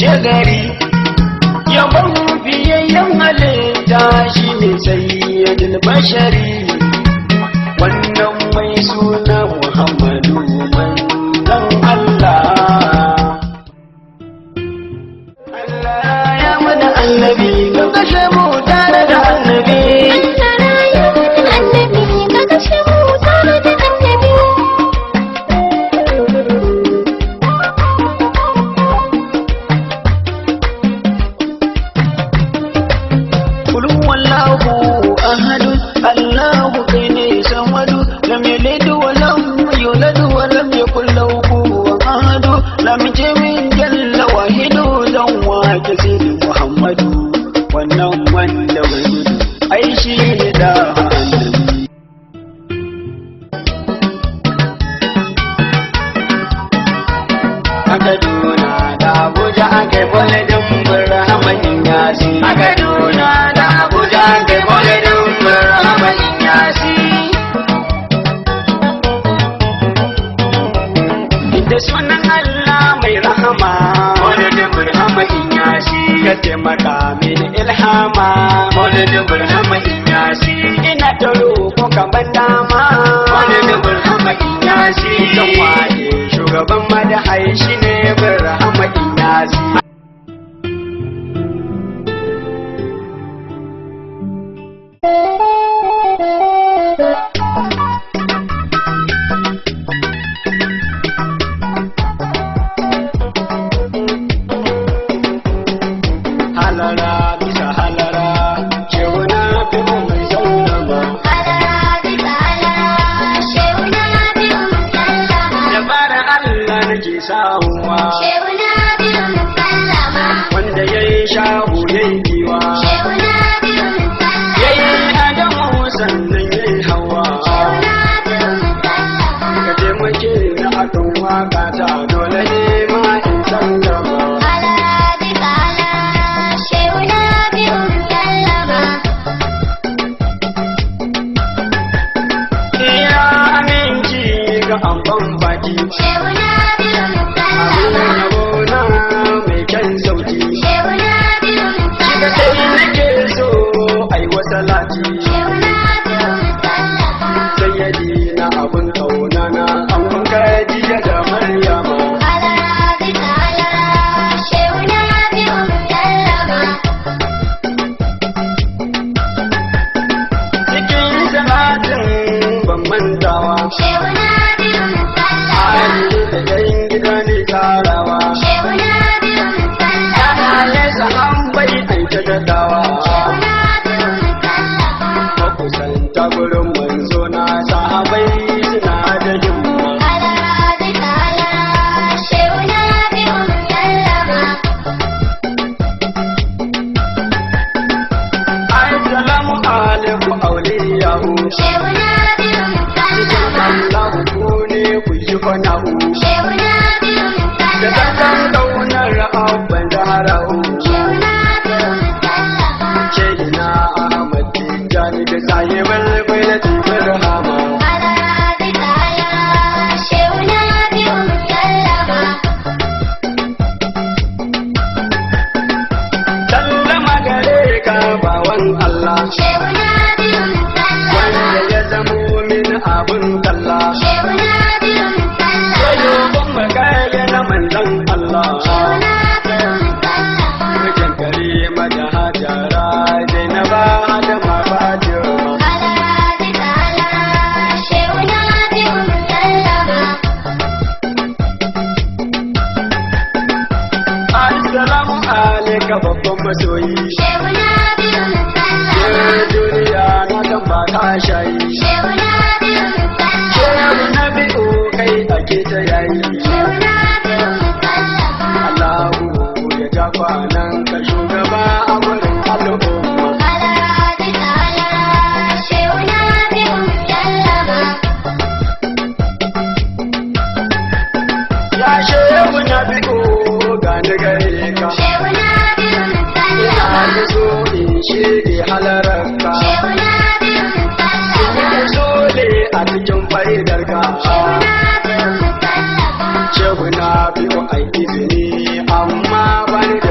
ya gari yabon biyayyen halitta shi ne sayyidul bashari wannan mai suna Muhammadu manzon Allah. Allah ya mana annabi ka kashe mu tare da annabi. Allah ya mana annabi ka kashe mu tare da annabi. Qul huwallahu ahad Allahu kai ne samadu lam yalid wa lam yulad wa lam yakul lahu kufuwan ahad lam min jalla wahidu dan wake sayyidi Muhammadu wannan wanda bai gudu ai shi ne da annabi. Kaduna da Abuja ake boledin Burhamanin Yasi. Kaduna da Abuja ake boledin Burhamanin Yasi. Da sunan Allah mai rahama boledin Burhamanin Yasi. Ka taimaka mini ilhama boledin Burhamanin Yasi. Ina ta roƙo ka ban dama boledin Burhamanin Yasi. Zan waye shugaban madahai shi ne Burhamanin Yasi. Halara bisa halara shehu na fi mai sallama. Halara bisa halara shehu na bi sallama. Da fara Allah nake sahuwa Shehu na bi sallama. wanda ya yi shahu ya yi giwa Shehu na bi sallama. ya yi Adamu sannan ya yi Hawa. Shehu na bi sallama. Ka taimake ni akan waka ta dole ne ma in sallama. Halara bisa halara shehu na bi sallama. Iya aminci ga amban baki Shehu na bi abin sallama. yabo na mai kyan sauti. Shehu na bi Shiga kai sallama. nake so ai wasalati Shehu na bi sallama. sayyadi na abun kauna na an Khadija da Maryama. Halara bisa halara shehu na bi sallama. Cikin salatin ban mantawa Shehu na bi sallama. Ali da yan gida ne tarawa Shehu na bi sallama. ya sahabbai ai ta dadawa Shehu na bi sallama. makusanta gurin manzo na sahabai suna da himma. Halara bisa halara shehu na bi sallama. Assalamu alaikum auliyahu Shehu na bi sallama. Allah ku ne ku yi fana'u Shehu na bi da sallama. kasan kaunar abban zahara'u Shehu na bi sallama. Shaidina Ahmad Tijjani da sahibar bailati Burhama. Halara bisa halara shehu na bi sallama. Sallama gare ka bawan Allah Shehu na bi sallama. wanda ya zamo min abun kalla. Shehu na bi sallama. Wayo ban makaya na manzon Allah. Shehu na bi sallama. Mijin Karima da Hajara Zainaba da Fatima. Halara bisa halara shehu na bi sallama. Assalamu alaika babban masoyi. Shehu na bi Ke sallama. duniya na kan ba ka shayi. Shehu na bi sallama. Shehu na bi'u kai ake ta yayi. Shehu na bi sallama. Allahu ya ja kwanan ka shugaba a gurin al'umma. Halara bisa halara shehu na bi sallama. Ya shehu na bi'u gani gare ka. Shehu na bi Ina sallama. da so in shige halararka. Shehu na bi sallama. Ina so ne a cikin faidarka. Shehu na bi sallama. Shehu na bi'u ai izini amma bani da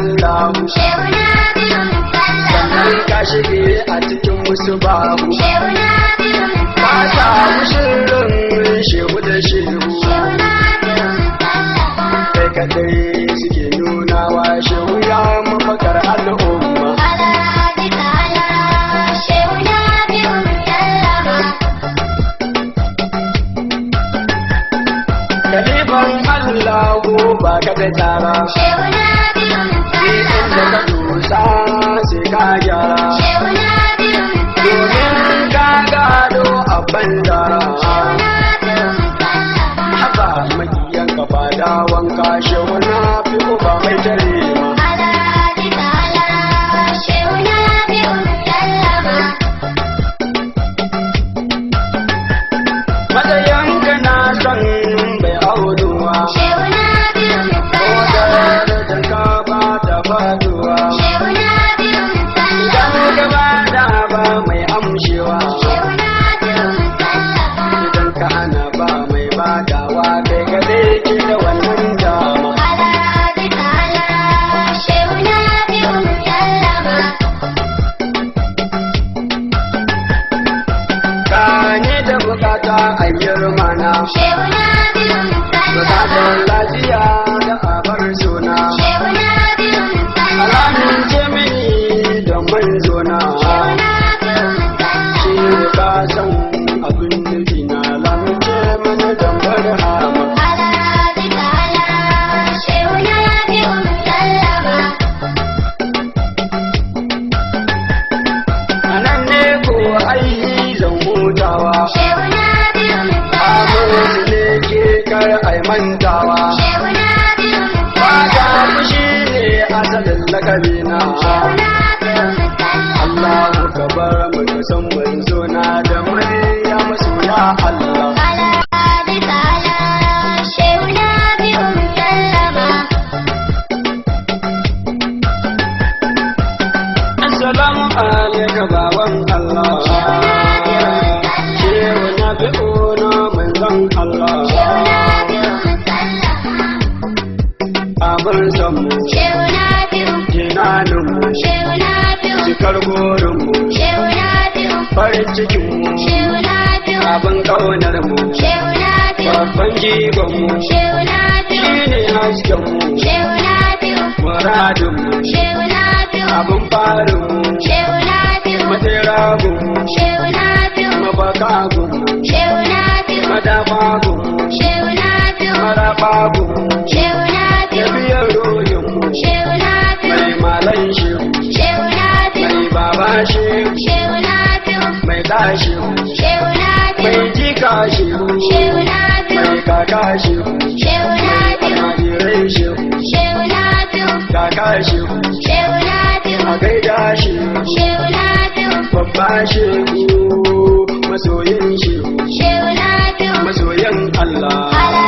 Allahu shehu na biyun sallama sannan ka shige a cikin musu babu shehu na biyun ka sallama samu sirrin shehu da shehu shehu na biyun sallama kai kadai suke nunawa shehu ya mafakar al'umma halara bisa halara shehu na biyun sallama kalifan Allahu ba ka da tsara shehu na biyun inda sallama ka dosa sai ka gyara shehu na biyun domin sallama ka gado abin dara shehu na biyun sallama haba makiyan ka fada wanka shehu na fi uba mai tare ma halara bisa halara shehu na biyun sallama matsayin ka na son bai auduwa shehu na biyun ko sallama da ka ba ta faduwa shehu na biyun idan sallama ka ba da ba mai amshewa shehu na biyun sallama idan ka hana ba mai badawa kai ka ke da wannan dama halara bisa halara shehu na biyun sallama ka ne da bukata a girmana shehu na biyun bukatar sallama lafiya da abar suna shehu na biyun sallama alamin jemini da manzona shehu na biyun shi sallama ka san abin nufi na lamince mana dambar hama halara bisa halara shehu na biyun sallama a nan ne ko ai zan hutawa shehu na biyun abin sallama ne ke kar ai mantawa shehu na biyun fata sallama fushi ne asalin lakabina shehu na biyun sallama Allahu ka bar mu da san manzo na da mariya masoya Allah halara bisa halara shehu na biyun sallama Assalamu alaikum bawan Allah shehu na bi ono manzon Allah shehu na biyun sallama abin san mu shehu na biyun jinanin mu shehu na biyun cikar burin mu shehu na biyun farin cikin mu shehu na biyun abin kaunar mu shehu na biyun babban jigon mu shehu na biyun shine hasken mu shehu na biyun muradin mu shehu na biyun abin farin mu shehu na biyun matera mu shehu na biyun mafaka mu shehu na biyun madafa mu shehu na biyun maraba mu shehu na biyun tafiyar rohin mu shehu na biyun mai malan shehu shehu na biyun mai baba shehu shehu na biyun mai tashi shehu na mai biyun jika shehu shehu na biyun mai kaka shehu shehu na biyun almajirai shehu shehu na biyun kaka shehu shehu na biyun a gaida shehu shehu na biyun babba shehu masoyin shehu shehu na biyun masoyin Allah halara